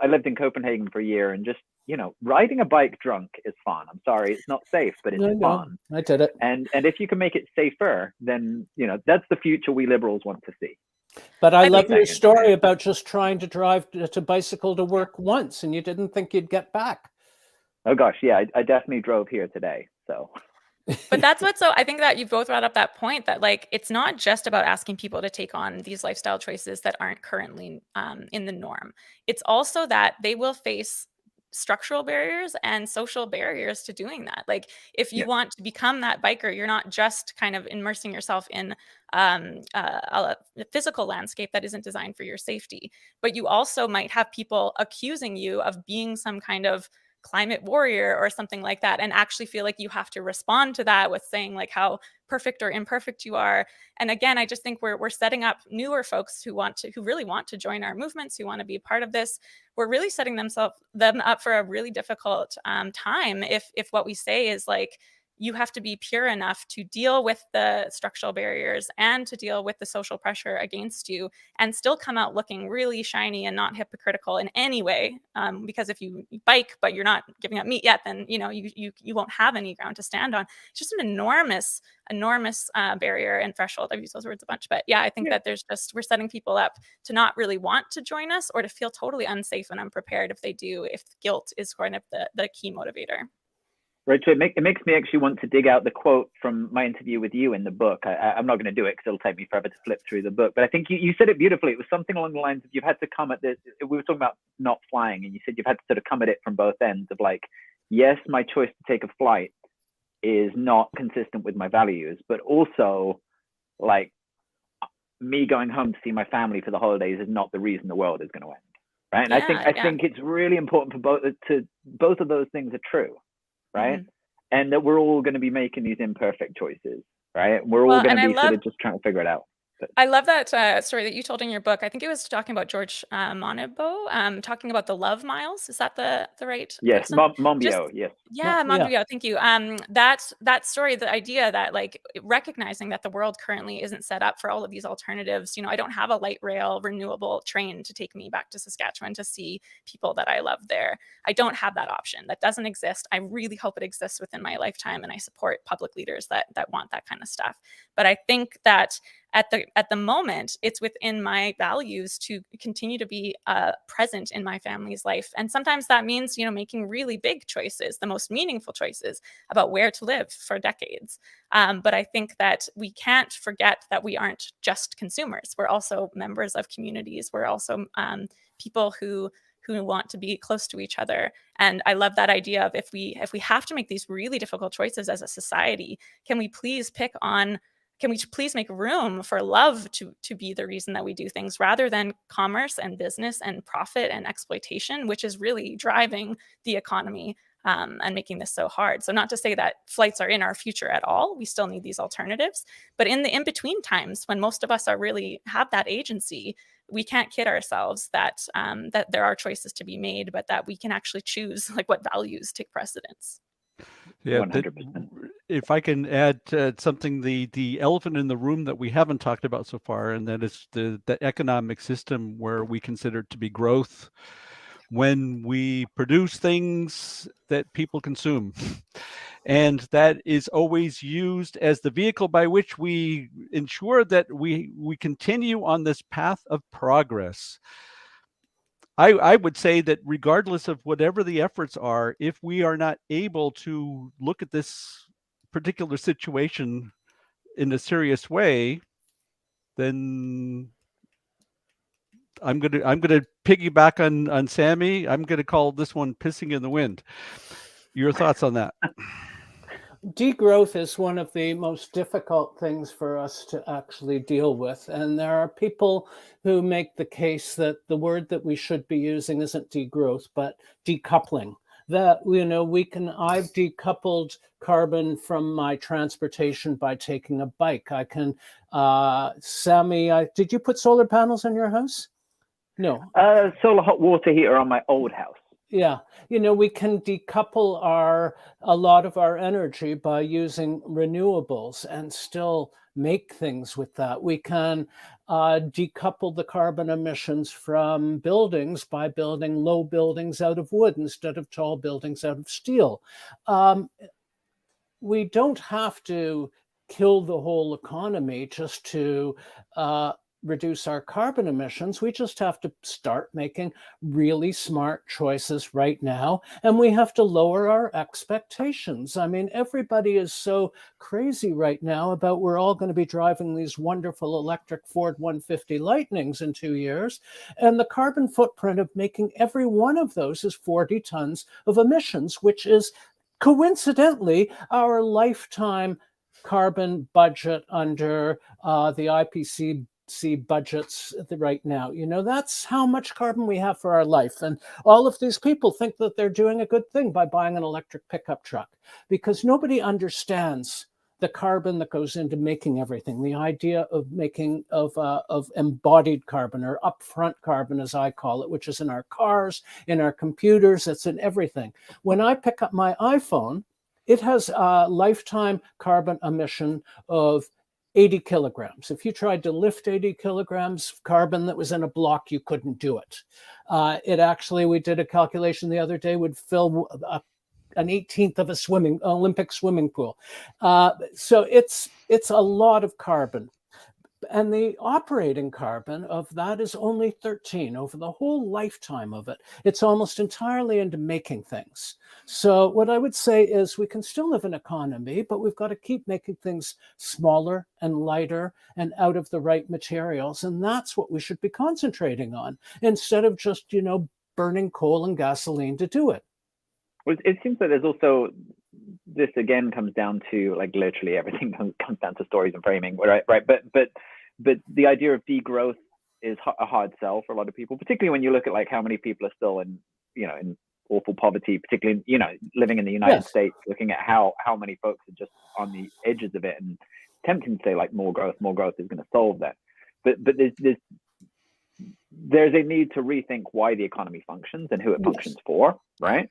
I lived in Copenhagen for a year, and just, you know, riding a bike drunk is fun. I'm sorry, it's not safe, but it's fun. I did it. And if you can make it safer, then, you know, that's the future we liberals want to see. But I love your story about just trying to drive to bicycle to work once, and you didn't think you'd get back. Oh gosh, yeah, I definitely drove here today. So, but that's what. So I think that you both brought up that point that, like, it's not just about asking people to take on these lifestyle choices that aren't currently in the norm. It's also that they will face structural barriers and social barriers to doing that. Like if you want to become that biker, you're not just kind of immersing yourself in a physical landscape that isn't designed for your safety, but you also might have people accusing you of being some kind of climate warrior or something like that, and actually feel like you have to respond to that with saying like how perfect or imperfect you are. And again, I just think we're setting up newer folks who really want to join our movements, who want to be a part of this. We're really setting them up for a really difficult time if what we say is like, you have to be pure enough to deal with the structural barriers and to deal with the social pressure against you and still come out looking really shiny and not hypocritical in any way. Because if you bike, but you're not giving up meat yet, then you won't have any ground to stand on. It's just an enormous barrier and threshold. I've used those words a bunch, but yeah, I think that we're setting people up to not really want to join us or to feel totally unsafe and unprepared if they do, if guilt is kind of the key motivator. Right, so it makes me actually want to dig out the quote from my interview with you in the book. I'm not going to do it because it'll take me forever to flip through the book. But I think you said it beautifully. It was something along the lines of you've had to come at this. We were talking about not flying, and you said you've had to sort of come at it from both ends of like, yes, my choice to take a flight is not consistent with my values, but also like me going home to see my family for the holidays is not the reason the world is going to end. Right. And I think it's really important for both of those things are true. Right. Mm-hmm. And that we're all going to be making these imperfect choices. Right. We're all going to be sort of just trying to figure it out. I love that story that you told in your book. I think it was talking about George Monbiot, talking about the love miles. Is that the right? Yes, Monbiot. Yes. Yeah, Monbiot. Yeah. Thank you. That story, the idea that like recognizing that the world currently isn't set up for all of these alternatives. I don't have a light rail renewable train to take me back to Saskatchewan to see people that I love there. I don't have that option. That doesn't exist. I really hope it exists within my lifetime, and I support public leaders that want that kind of stuff. But I think that at the moment, it's within my values to continue to be present in my family's life. And sometimes that means, making really big choices, the most meaningful choices about where to live for decades. But I think that we can't forget that we aren't just consumers. We're also members of communities. We're also people who want to be close to each other. And I love that idea of if we have to make these really difficult choices as a society, can we please make room for love to be the reason that we do things rather than commerce and business and profit and exploitation, which is really driving the economy and making this so hard. So not to say that flights are in our future at all. We still need these alternatives. But in the in-between times when most of us have that agency, we can't kid ourselves that there are choices to be made, but that we can actually choose like what values take precedence. Yeah, if I can add something, the elephant in the room that we haven't talked about so far, and that is the economic system where we consider it to be growth when we produce things that people consume. And that is always used as the vehicle by which we ensure that we continue on this path of progress. I would say that regardless of whatever the efforts are, if we are not able to look at this particular situation in a serious way, then I'm gonna piggyback on Sammy. I'm gonna call this one pissing in the wind. Your thoughts on that? Degrowth is one of the most difficult things for us to actually deal with. And there are people who make the case that the word that we should be using isn't degrowth, but decoupling. That, I've decoupled carbon from my transportation by taking a bike. I can, Sammy, did you put solar panels on your house? No. Solar hot water heater on my old house. Yeah, we can decouple a lot of our energy by using renewables and still make things with that. We can decouple the carbon emissions from buildings by building low buildings out of wood instead of tall buildings out of steel. We don't have to kill the whole economy just to reduce our carbon emissions. We just have to start making really smart choices right now. And we have to lower our expectations. I mean, everybody is so crazy right now about we're all going to be driving these wonderful electric Ford 150 Lightnings in 2 years. And the carbon footprint of making every one of those is 40 tons of emissions, which is coincidentally our lifetime carbon budget under the IPCC budgets right now. You know, that's how much carbon we have for our life. And all of these people think that they're doing a good thing by buying an electric pickup truck, because nobody understands the carbon that goes into making everything. The idea of making of embodied carbon, or upfront carbon, as I call it, which is in our cars, in our computers, it's in everything. When I pick up my iPhone, it has a lifetime carbon emission of 80 kilograms. If you tried to lift 80 kilograms of carbon that was in a block, you couldn't do it. It actually, we did a calculation the other day, would fill an 18th of a Olympic swimming pool. So it's a lot of carbon. And the operating carbon of that is only 13 over the whole lifetime of it. It's almost entirely into making things. So what I would say is we can still live in an economy, but we've got to keep making things smaller and lighter and out of the right materials. And that's what we should be concentrating on, instead of just, you know, burning coal and gasoline to do it. Well, it seems that there's also, this again comes down to, like, literally everything comes down to stories and framing, right? But the idea of degrowth is a hard sell for a lot of people, particularly when you look at, like, how many people are still in, you know, in awful poverty, particularly, you know, living in the United States, looking at how many folks are just on the edges of it, and tempting to say, like, more growth is going to solve that. But there's a need to rethink why the economy functions and who it functions for, right?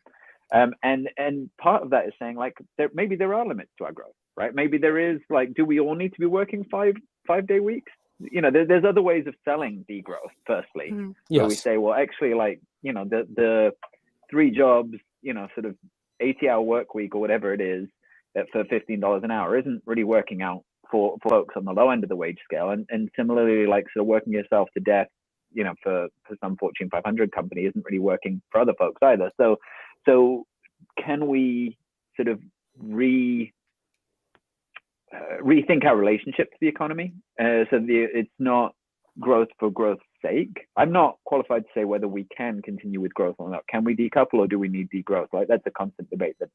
And part of that is saying, like, maybe there are limits to our growth, right? Maybe there is, like, do we all need to be working five-day weeks? You know, there's other ways of selling degrowth, firstly, where we say, well, actually, like, you know, the 3 jobs, you know, sort of 80-hour work week or whatever it is, that for $15 an hour isn't really working out for folks on the low end of the wage scale. And similarly, like, sort of working yourself to death, you know, for some Fortune 500 company isn't really working for other folks either. So can we sort of rethink our relationship to the economy, it's not growth for growth's sake? I'm not qualified to say whether we can continue with growth or not. Can we decouple, or do we need degrowth? Like, that's a constant debate that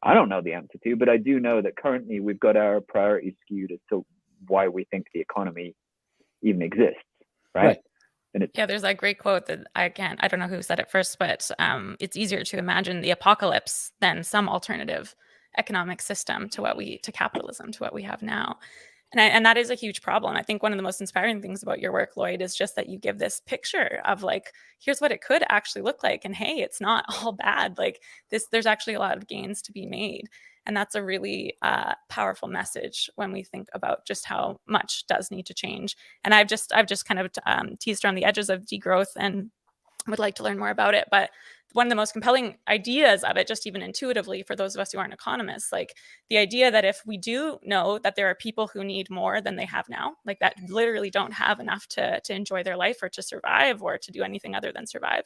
I don't know the answer to, but I do know that currently we've got our priorities skewed as to why we think the economy even exists, right? Yeah, there's that great quote that I don't know who said it first, but it's easier to imagine the apocalypse than some alternative economic system to capitalism, to what we have now. And that is a huge problem. I think one of the most inspiring things about your work, Lloyd, is just that you give this picture of, like, here's what it could actually look like. And hey, it's not all bad. Like, there's actually a lot of gains to be made. And that's a really powerful message when we think about just how much does need to change. And I've just kind of teased around the edges of degrowth and would like to learn more about it. But one of the most compelling ideas of it, just even intuitively for those of us who aren't economists, like the idea that if we do know that there are people who need more than they have now, like that literally don't have enough to enjoy their life or to survive or to do anything other than survive.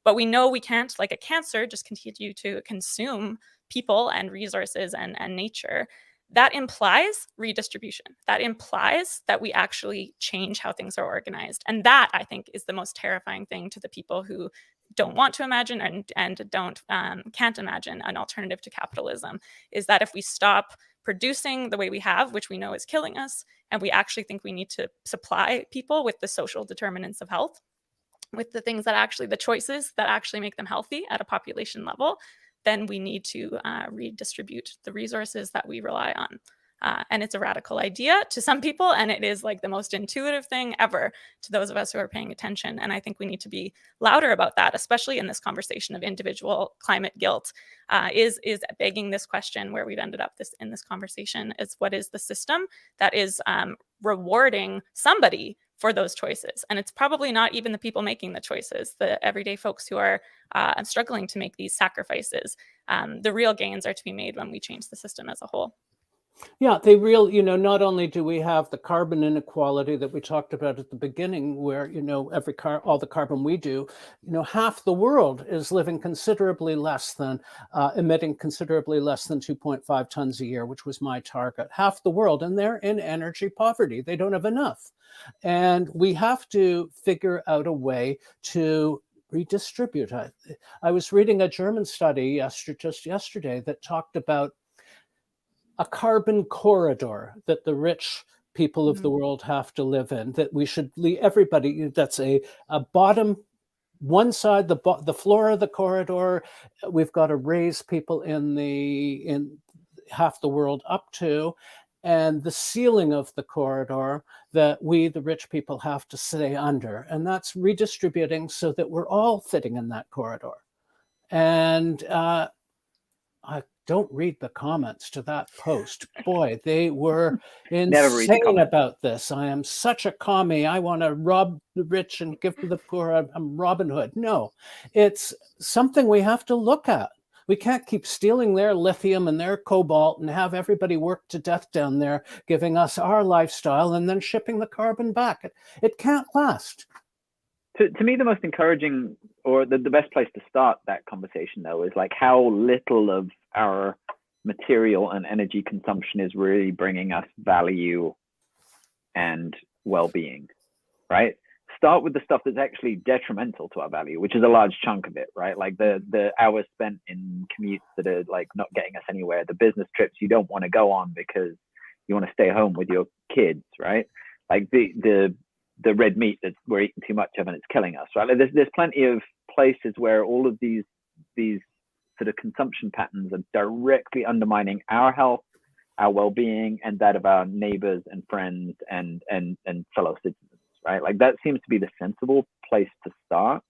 But we know we can't, like a cancer, just continue to consume people and resources and nature. That implies redistribution. That implies that we actually change how things are organized. And that, I think, is the most terrifying thing to the people who don't want to imagine and can't imagine an alternative to capitalism, is that if we stop producing the way we have, which we know is killing us, and we actually think we need to supply people with the social determinants of health, with the things that actually, the choices that actually make them healthy at a population level, then we need to redistribute the resources that we rely on. And it's a radical idea to some people, and it is like the most intuitive thing ever to those of us who are paying attention. And I think we need to be louder about that, especially in this conversation of individual climate guilt, is begging this question where we've ended up in this conversation, is what is the system that is rewarding somebody for those choices? And it's probably not even the people making the choices, the everyday folks who are struggling to make these sacrifices. The real gains are to be made when we change the system as a whole. Yeah, they really, not only do we have the carbon inequality that we talked about at the beginning, where, all the carbon we do, half the world is living considerably less than, emitting considerably less than 2.5 tons a year, which was my target. Half the world, and they're in energy poverty. They don't have enough. And we have to figure out a way to redistribute. I was reading a German study just yesterday that talked about a carbon corridor that the rich people of the world have to live in, that we should leave everybody, that's a bottom, one side, the floor of the corridor, we've got to raise people in half the world up to, and the ceiling of the corridor that we, the rich people, have to stay under. And that's redistributing so that we're all fitting in that corridor. And I don't read the comments to that post. Boy, they were insane about this. I am such a commie. I want to rob the rich and give to the poor. I'm Robin Hood. No, it's something we have to look at. We can't keep stealing their lithium and their cobalt and have everybody work to death down there, giving us our lifestyle and then shipping the carbon back. It can't last. To me, the most encouraging, or the best place to start that conversation, though, is like how little of our material and energy consumption is really bringing us value and well-being, right? Start with the stuff that's actually detrimental to our value, which is a large chunk of it, right? Like the hours spent in commutes that are like not getting us anywhere, the business trips you don't want to go on because you want to stay home with your kids, right? Like the red meat that we're eating too much of and it's killing us, right? Like there's plenty of places where all of these sort of consumption patterns are directly undermining our health, our well-being, and that of our neighbors and friends and fellow citizens, right? Like that seems to be the sensible place to start.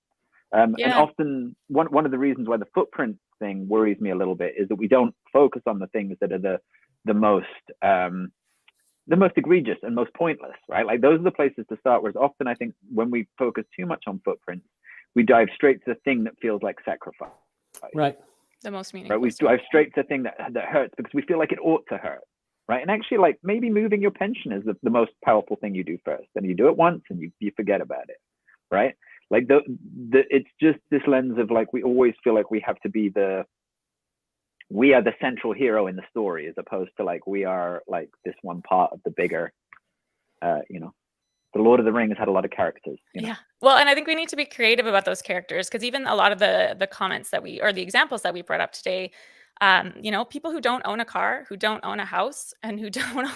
And often one of the reasons why the footprint thing worries me a little bit is that we don't focus on the things that are the most egregious and most pointless, right? Like those are the places to start. Whereas often I think when we focus too much on footprints, we dive straight to the thing that feels like sacrifice. Right. The most meaningful. Right. We dive straight to the thing that hurts because we feel like it ought to hurt. Right. And actually, like maybe moving your pension is the most powerful thing you do first. And you do it once and you forget about it. Right. Like it's just this lens of like we always feel like we have to be we are the central hero in the story, as opposed to like we are like this one part of the bigger, the Lord of the Rings had a lot of characters. Yeah. Well, and I think we need to be creative about those characters, because even a lot of the comments or the examples that we brought up today, people who don't own a car, who don't own a house, and who don't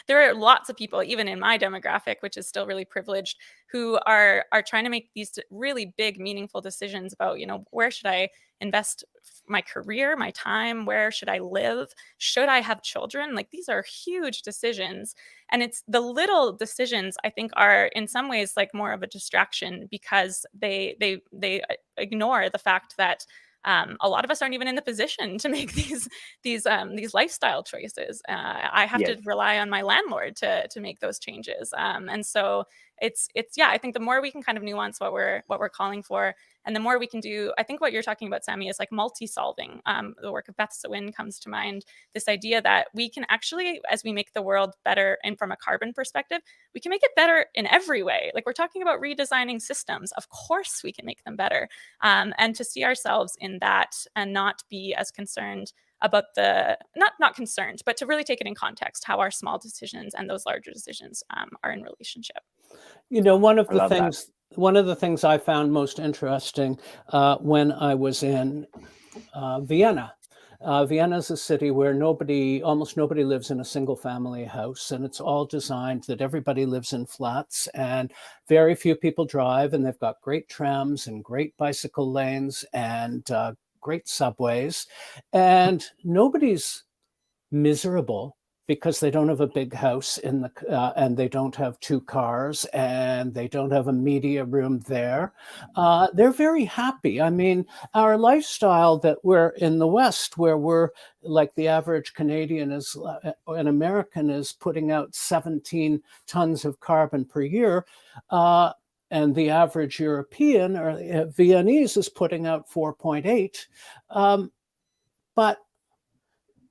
there are lots of people, even in my demographic, which is still really privileged, who are trying to make these really big, meaningful decisions about, where should I invest my career, my time, where should I live, should I have children? Like these are huge decisions, and it's the little decisions I think are in some ways like more of a distraction, because they ignore the fact that a lot of us aren't even in the position to make these lifestyle choices. I have to rely on my landlord to make those changes, and so it's I think the more we can kind of nuance what we're calling for, and the more we can do, I think what you're talking about, Sammy, is like multi-solving. The work of Beth Sawin comes to mind. This idea that we can actually, as we make the world better, and from a carbon perspective, we can make it better in every way. Like we're talking about redesigning systems. Of course, we can make them better, and to see ourselves in that and not be as concerned about not concerned, but to really take it in context, how our small decisions and those larger decisions are in relationship. One of the things I found most interesting when I was in Vienna. Vienna is a city where almost nobody lives in a single family house, and it's all designed that everybody lives in flats, and very few people drive, and they've got great trams and great bicycle lanes and great subways, and nobody's miserable because they don't have a big house and they don't have two cars and they don't have a media room there. They're very happy. I mean, our lifestyle that we're in the West, where we're like the average Canadian an American is putting out 17 tons of carbon per year. And the average European or Viennese is putting out 4.8. But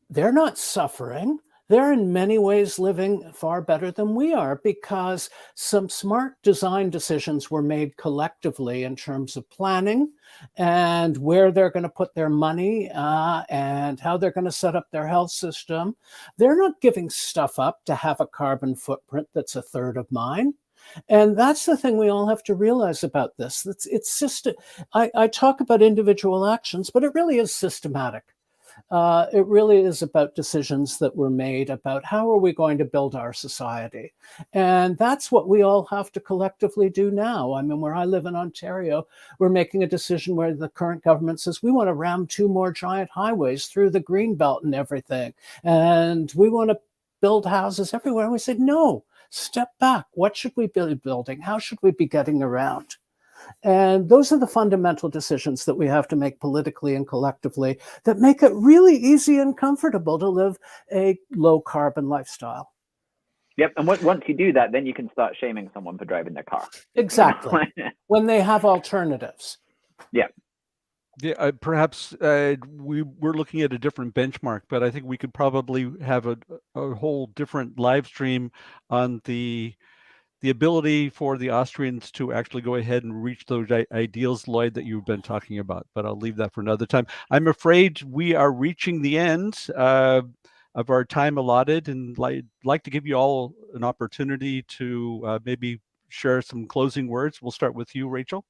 they're not suffering. they're in many ways living far better than we are, because some smart design decisions were made collectively in terms of planning and where they're going to put their money and how they're going to set up their health system. They're not giving stuff up to have a carbon footprint that's a third of mine. And that's the thing we all have to realize about this. I talk about individual actions, but it really is systematic. It really is about decisions that were made about how are we going to build our society. And that's what we all have to collectively do now. I mean, where I live in Ontario, we're making a decision where the current government says we want to ram 2 more giant highways through the green belt and everything. And we want to build houses everywhere. And we said, no, step back. What should we be building? How should we be getting around? And those are the fundamental decisions that we have to make politically and collectively that make it really easy and comfortable to live a low carbon lifestyle. Yep. And once you do that, then you can start shaming someone for driving their car. Exactly. When they have alternatives. Yeah. Yeah, perhaps we're looking at a different benchmark, but I think we could probably have a whole different live stream on the ability for the Austrians to actually go ahead and reach those ideals, Lloyd, that you've been talking about. But I'll leave that for another time. I'm afraid we are reaching the end of our time allotted, and like to give you all an opportunity to maybe share some closing words. We'll start with you, Rachel.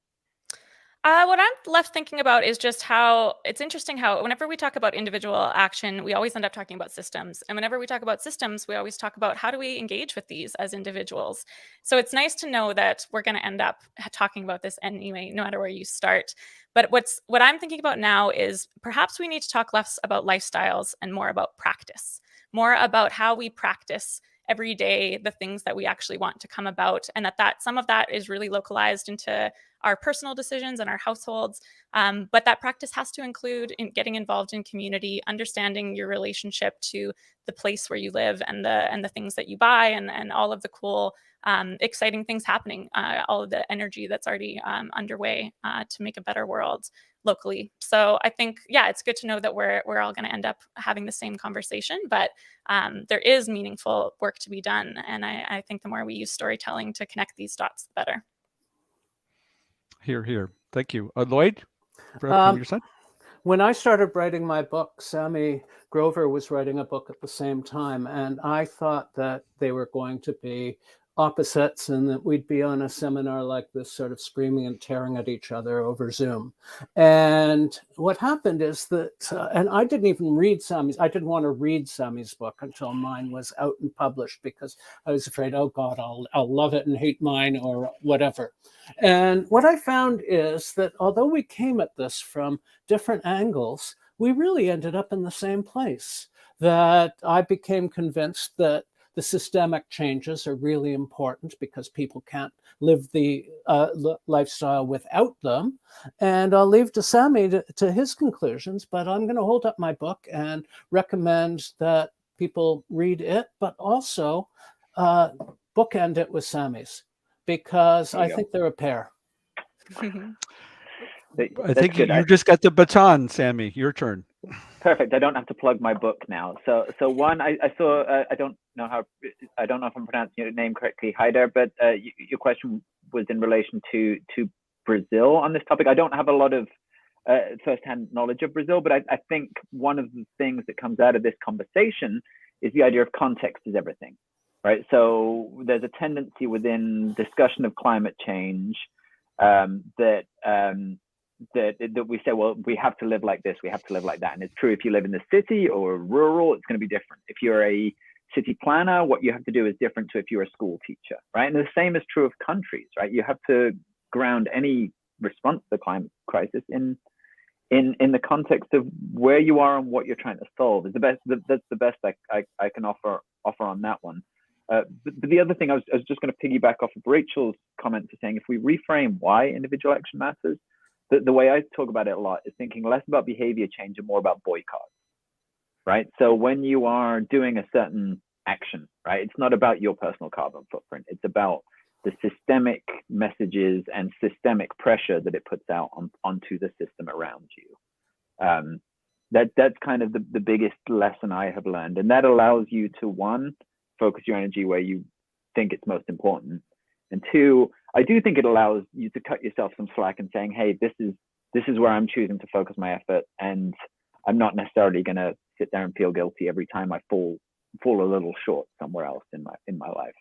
What I'm left thinking about is just how it's interesting how whenever we talk about individual action, we always end up talking about systems. And whenever we talk about systems, we always talk about how do we engage with these as individuals. So it's nice to know that we're going to end up talking about this anyway, no matter where you start. But what I'm thinking about now is perhaps we need to talk less about lifestyles and more about practice, more about how we practice every day the things that we actually want to come about, and that some of that is really localized into our personal decisions and our households. But that practice has to include getting involved in community, understanding your relationship to the place where you live and the things that you buy and all of the cool, exciting things happening, all of the energy that's already underway to make a better world locally. So I think, yeah, it's good to know that we're all going to end up having the same conversation, but there is meaningful work to be done. And I think the more we use storytelling to connect these dots, the better. Here, here. Thank you. Lloyd, from your side? When I started writing my book, Sammy Grover was writing a book at the same time, and I thought that they were going to be opposites and that we'd be on a seminar like this, sort of screaming and tearing at each other over Zoom. And what happened is that, and I didn't even read Sammy's, I didn't want to read Sammy's book until mine was out and published, because I was afraid, oh God, I'll love it and hate mine or whatever. And what I found is that although we came at this from different angles, we really ended up in the same place. That I became convinced that the systemic changes are really important because people can't live the lifestyle without them. And I'll leave to Sammy to his conclusions, but I'm going to hold up my book and recommend that people read it, but also bookend it with Sammy's, because I think they're a pair. I think you just got the baton, Sammy. Your turn. Perfect. I don't have to plug my book now. So one, I saw. I don't know if I'm pronouncing your name correctly, Haider, but your question was in relation to Brazil on this topic. I don't have a lot of firsthand knowledge of Brazil, but I think one of the things that comes out of this conversation is the idea of context is everything, right? So there's a tendency within discussion of climate change that we say, well, we have to live like this, we have to live like that. And it's true if you live in the city or rural, it's going to be different. If you're a city planner, what you have to do is different to if you're a school teacher, right? And the same is true of countries, right? You have to ground any response to the climate crisis in the context of where you are and what you're trying to solve. Is that's the best I can offer on that one. But the other thing, I was just going to piggyback off of Rachel's comment to saying, if we reframe why individual action matters, the way I talk about it a lot is thinking less about behavior change and more about boycotts, right? So when you are doing a certain action, right, it's not about your personal carbon footprint. It's about the systemic messages and systemic pressure that it puts out onto the system around you. That's kind of the biggest lesson I have learned. And that allows you to, one, focus your energy where you think it's most important. And two, I do think it allows you to cut yourself some slack and saying, hey, this is where I'm choosing to focus my effort. And I'm not necessarily going to sit there and feel guilty every time I fall a little short somewhere else in my life.